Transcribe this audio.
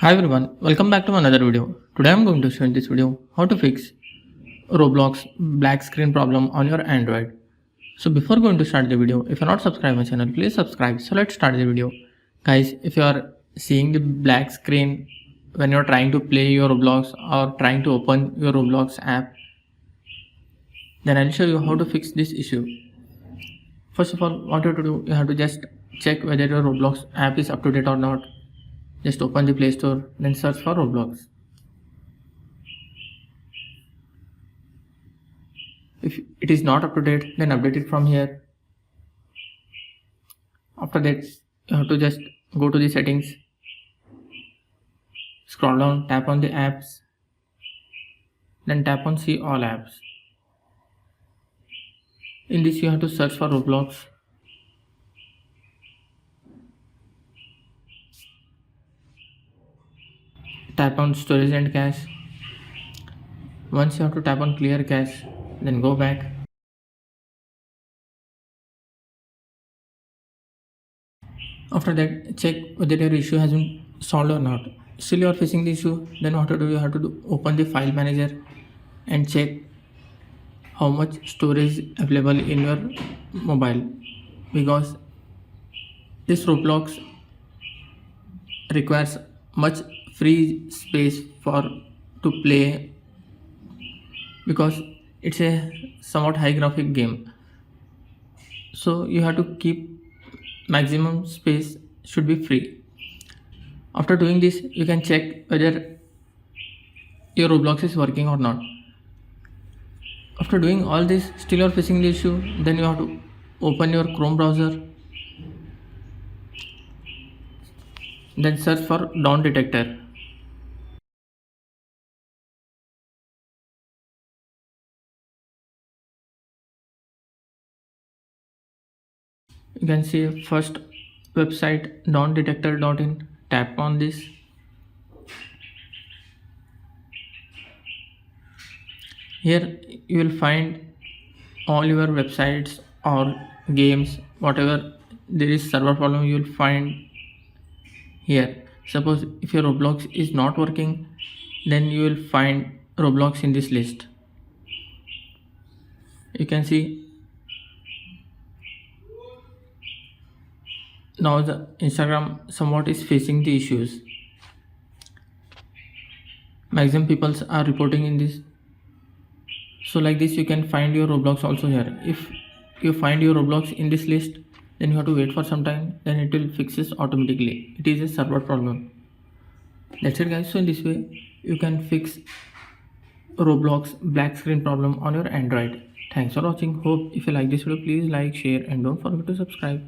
Hi everyone, welcome back to another video. Today I'm going to show in this video how to fix Roblox black screen problem on your Android. So before going to start the video, if you're not subscribed my channel, please subscribe. So let's start the video. Guys, if you are seeing the black screen when you're trying to play your Roblox or trying to open your Roblox app, then I'll show you how to fix this issue. First of all, what you have to do, you have to just check whether your Roblox app is up to date or not. Just open the Play Store, then search for Roblox. If it is not up to date, then update it from here. After that, you have to just go to the settings, scroll down, tap on the apps, then tap on see all apps. In this you have to search for Roblox. Tap on storage and cache. Once you have to tap on clear cache, then go back. After that, check whether your issue has been solved or not. Still you are facing the issue, then what to do, you have to open the file manager and check how much storage available in your mobile, because this Roblox requires much free space for to play, because it's a somewhat high graphic game, so you have to keep maximum space should be free. After doing this, you can check whether your Roblox is working or not. After doing all this, still you are facing the issue, then you have to open your Chrome browser, then search for Dawn detector. You can see first website dawndetector.in. Tap on this. Here you will find all your websites or games, whatever there is server problem you will find here. Suppose if your Roblox is not working, then you will find Roblox in this list. You can see now the Instagram somewhat is facing the issues. Maximum people are reporting in this. So like this you can find your Roblox also here. If you find your Roblox in this list, then you have to wait for some time, then it will fixes automatically. It is a server problem. That's it guys. So in this way you can fix Roblox black screen problem on your Android. Thanks for watching. Hope if you like this video, please like, share and don't forget to subscribe.